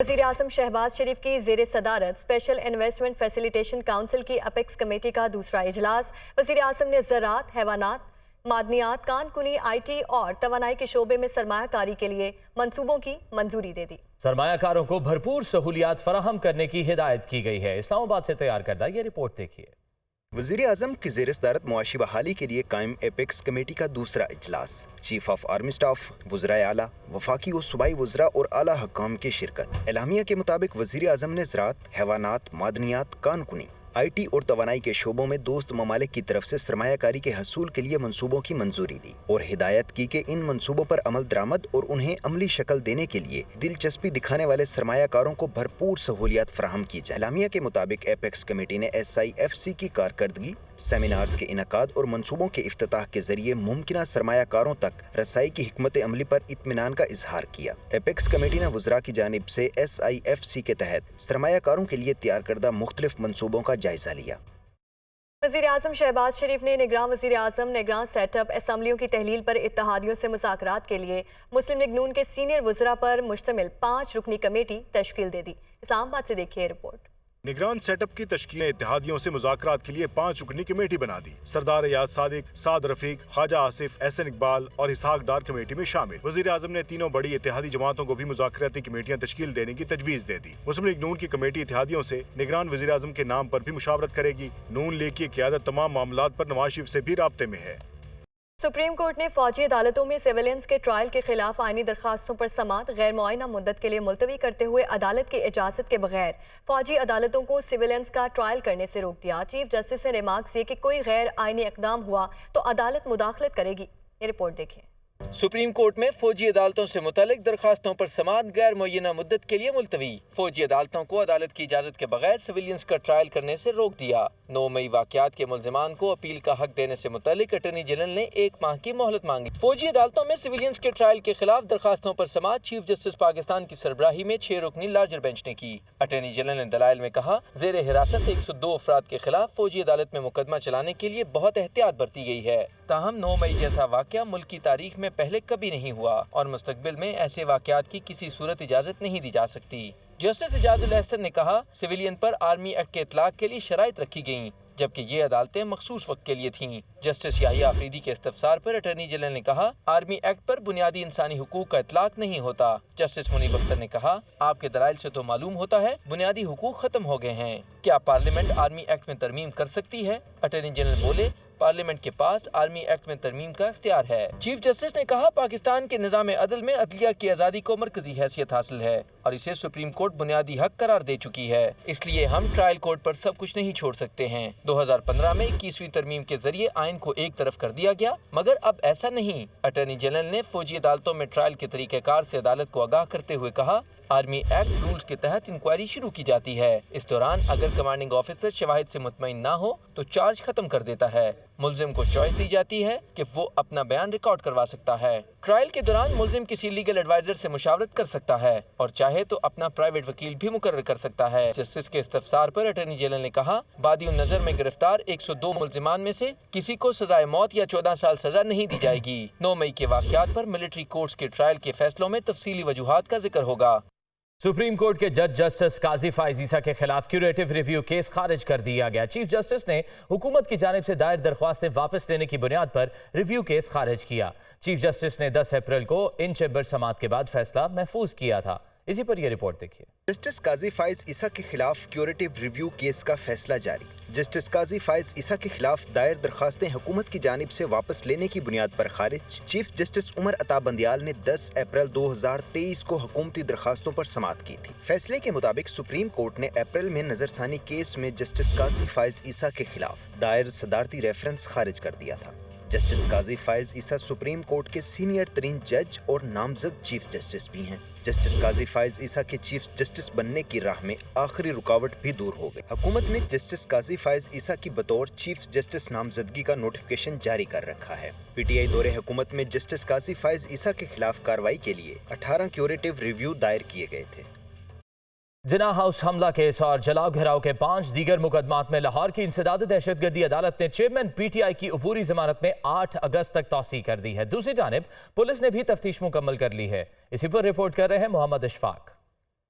وزیر اعظم شہباز شریف کی زیر صدارت اسپیشل انویسٹمنٹ فیسیلیٹیشن کونسل کی اپیکس کمیٹی کا دوسرا اجلاس۔ وزیر اعظم نے زراعت، حیوانات، معدنیات، کان کنی، آئی ٹی اور توانائی کے شعبے میں سرمایہ کاری کے لیے منصوبوں کی منظوری دے دی۔ سرمایہ کاروں کو بھرپور سہولیات فراہم کرنے کی ہدایت کی گئی ہے۔ اسلام آباد سے تیار کردہ یہ رپورٹ دیکھیے۔ وزیر اعظم کی زیر صدارت معاشی بحالی کے لیے قائم اپیکس کمیٹی کا دوسرا اجلاس۔ چیف آف آرمی اسٹاف، وزرائے اعلیٰ، وفاقی و صوبائی وزراء اور اعلیٰ حکام کی شرکت۔ اعلامیہ کے مطابق وزیر اعظم نے زراعت، حیوانات، معدنیات، کان کنی، آئی ٹی اور توانائی کے شعبوں میں دوست ممالک کی طرف سے سرمایہ کاری کے حصول کے لیے منصوبوں کی منظوری دی اور ہدایت کی کہ ان منصوبوں پر عمل درآمد اور انہیں عملی شکل دینے کے لیے دلچسپی دکھانے والے سرمایہ کاروں کو بھرپور سہولیات فراہم کی جائیں۔ اعلامیہ کے مطابق اپیکس کمیٹی نے SIFC کی کارکردگی، سیمینارز کے انعقاد اور منصوبوں کے افتتاح کے ذریعے ممکنہ سرمایہ کاروں تک رسائی کی حکمت عملی پر اطمینان کا اظہار کیا۔ اپیکس کمیٹی نے وزراء کی جانب سے SIFC کے تحت سرمایہ کاروں کے لیے تیار کردہ مختلف منصوبوں کا جائزہ لیا۔ وزیر اعظم شہباز شریف نے نگراں وزیر اعظم نگراں سیٹ اپ اسمبلیوں کی تحلیل پر اتحادیوں سے مذاکرات کے لیے مسلم لیگ نون کے سینئر وزراء پر مشتمل 5 رکنی کمیٹی تشکیل دے دی۔ اسلام آباد سے دیکھیے رپورٹ۔ نگران سیٹ اپ کی تشکیل نے اتحادیوں سے مذاکرات کے لیے 5 رکنی کمیٹی بنا دی۔ سردار ریاض صادق، سعد رفیق، خواجہ آصف، احسن اقبال اور اسحاق ڈار کمیٹی میں شامل۔ وزیر اعظم نے تینوں بڑی اتحادی جماعتوں کو بھی مذاکراتی کمیٹیاں تشکیل دینے کی تجویز دے دی۔ مسلم لیگ نون کی کمیٹی اتحادیوں سے نگران وزیر اعظم کے نام پر بھی مشاورت کرے گی۔ نون لیگ کی قیادت تمام معاملات پر نواز شریف سے بھی رابطے میں ہے۔ سپریم کورٹ نے فوجی عدالتوں میں سویلینز کے ٹرائل کے خلاف آئینی درخواستوں پر سماعت غیر معینہ مدت کے لیے ملتوی کرتے ہوئے عدالت کی اجازت کے بغیر فوجی عدالتوں کو سویلینز کا ٹرائل کرنے سے روک دیا۔ چیف جسٹس نے ریمارکس دیے کہ کوئی غیر آئینی اقدام ہوا تو عدالت مداخلت کرے گی۔ یہ رپورٹ دیکھیں۔ سپریم کورٹ میں فوجی عدالتوں سے متعلق درخواستوں پر سماعت غیر معینہ مدت کے لیے ملتوی۔ فوجی عدالتوں کو عدالت کی اجازت کے بغیر سویلینز کا ٹرائل کرنے سے روک دیا۔ 9 مئی واقعات کے ملزمان کو اپیل کا حق دینے سے متعلق اٹارنی جنرل نے 1 ماہ کی مہلت مانگی۔ فوجی عدالتوں میں سویلینز کے ٹرائل کے خلاف درخواستوں پر سماعت چیف جسٹس پاکستان کی سربراہی میں 6 رکنی لارجر بینچ نے کی۔ اٹارنی جنرل نے دلائل میں کہا، زیر حراست 102 افراد کے خلاف فوجی عدالت میں مقدمہ چلانے کے لیے بہت احتیاط برتی گئی ہے۔ تاہم 9 مئی جیسا واقعہ ملک کی تاریخ میں پہلے کبھی نہیں ہوا اور مستقبل میں ایسے واقعات کی کسی صورت اجازت نہیں دی جا سکتی۔ جسٹس اعجاز الاحسن نے کہا، سویلین پر آرمی ایکٹ کے اطلاق کے لیے شرائط رکھی گئیں، جبکہ یہ عدالتیں مخصوص وقت کے لیے تھیں۔ جسٹس یحییٰ آفریدی کے استفسار پر اٹارنی جنرل نے کہا، آرمی ایکٹ پر بنیادی انسانی حقوق کا اطلاق نہیں ہوتا۔ جسٹس منیب اختر نے کہا، آپ کے دلائل سے تو معلوم ہوتا ہے بنیادی حقوق ختم ہو گئے ہیں۔ کیا پارلیمنٹ آرمی ایکٹ میں ترمیم کر سکتی ہے؟ اٹارنی جنرل بولے، پارلیمنٹ کے پاس آرمی ایکٹ میں ترمیم کا اختیار ہے۔ چیف جسٹس نے کہا، پاکستان کے نظام عدل میں عدلیہ کی آزادی کو مرکزی حیثیت حاصل ہے اور اسے سپریم کورٹ بنیادی حق قرار دے چکی ہے، اس لیے ہم ٹرائل کورٹ پر سب کچھ نہیں چھوڑ سکتے ہیں۔ 2015 میں 21ویں ترمیم کے ذریعے آئین کو ایک طرف کر دیا گیا، مگر اب ایسا نہیں۔ اٹارنی جنرل نے فوجی عدالتوں میں ٹرائل کے طریقہ کار سے عدالت کو آگاہ کرتے ہوئے کہا، آرمی ایکٹ رولز کے تحت انکوائری شروع کی جاتی ہے۔ اس دوران اگر کمانڈنگ آفیسر شواہد سے مطمئن نہ ہو تو چارج ختم کر دیتا ہے۔ ملزم کو چوائس دی جاتی ہے کہ وہ اپنا بیان ریکارڈ کروا سکتا ہے۔ ٹرائل کے دوران ملزم کسی لیگل ایڈوائزر سے مشاورت کر سکتا ہے اور چاہے تو اپنا پرائیویٹ وکیل بھی مقرر کر سکتا ہے۔ جسٹس کے استفسار پر اٹارنی جنرل نے کہا، بادی النظر میں گرفتار 102 ملزمان میں سے کسی کو سزائے موت یا 14 سال سزا نہیں دی جائے گی۔ 9 مئی کے واقعات پر ملٹری کورٹس کے ٹرائل کے فیصلوں میں تفصیلی وجوہات کا ذکر ہوگا۔ سپریم کورٹ کے جج جسٹس قاضی فائز عیسیٰ کے خلاف کیوریٹو ریویو کیس خارج کر دیا گیا۔ چیف جسٹس نے حکومت کی جانب سے دائر درخواستیں واپس لینے کی بنیاد پر ریویو کیس خارج کیا۔ چیف جسٹس نے 10 اپریل کو ان چیمبر سماعت کے بعد فیصلہ محفوظ کیا تھا۔ اسی پر یہ رپورٹ دیکھیے۔ جسٹس قاضی فائز عیسیٰ کے خلاف کیوریٹو ریویو کیس کا فیصلہ جاری۔ جسٹس قاضی فائز عیسیٰ کے خلاف دائر درخواستیں حکومت کی جانب سے واپس لینے کی بنیاد پر خارج۔ چیف جسٹس عمر عطا بندیال نے 10 اپریل 2023 کو حکومتی درخواستوں پر سماعت کی تھی۔ فیصلے کے مطابق سپریم کورٹ نے اپریل میں نظر ثانی کیس میں جسٹس قاضی فائز عیسیٰ کے خلاف دائر صدارتی ریفرنس خارج کر دیا تھا۔ جسٹس قاضی فائز عیسیٰ سپریم کورٹ کے سینئر ترین جج اور نامزد چیف جسٹس بھی ہیں۔ جسٹس قاضی فائز عیسیٰ کے چیف جسٹس بننے کی راہ میں آخری رکاوٹ بھی دور ہو گئی۔ حکومت نے جسٹس قاضی فائز عیسیٰ کی بطور چیف جسٹس نامزدگی کا نوٹیفکیشن جاری کر رکھا ہے۔ PTI دور حکومت میں جسٹس قاضی فائز عیسیٰ کے خلاف کارروائی کے لیے 18 کیوریٹو ریویو دائر کیے گئے تھے۔ جناح ہاؤس حملہ کیس اور جلاؤ گھراؤ کے 5 دیگر مقدمات میں لاہور کی انسداد دہشت گردی عدالت نے چیئرمین PTI کی عبوری ضمانت میں 8 اگست تک توسیع کر دی ہے۔ دوسری جانب پولیس نے بھی تفتیش مکمل کر لی ہے۔ اسی پر رپورٹ کر رہے ہیں محمد اشفاق۔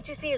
HEC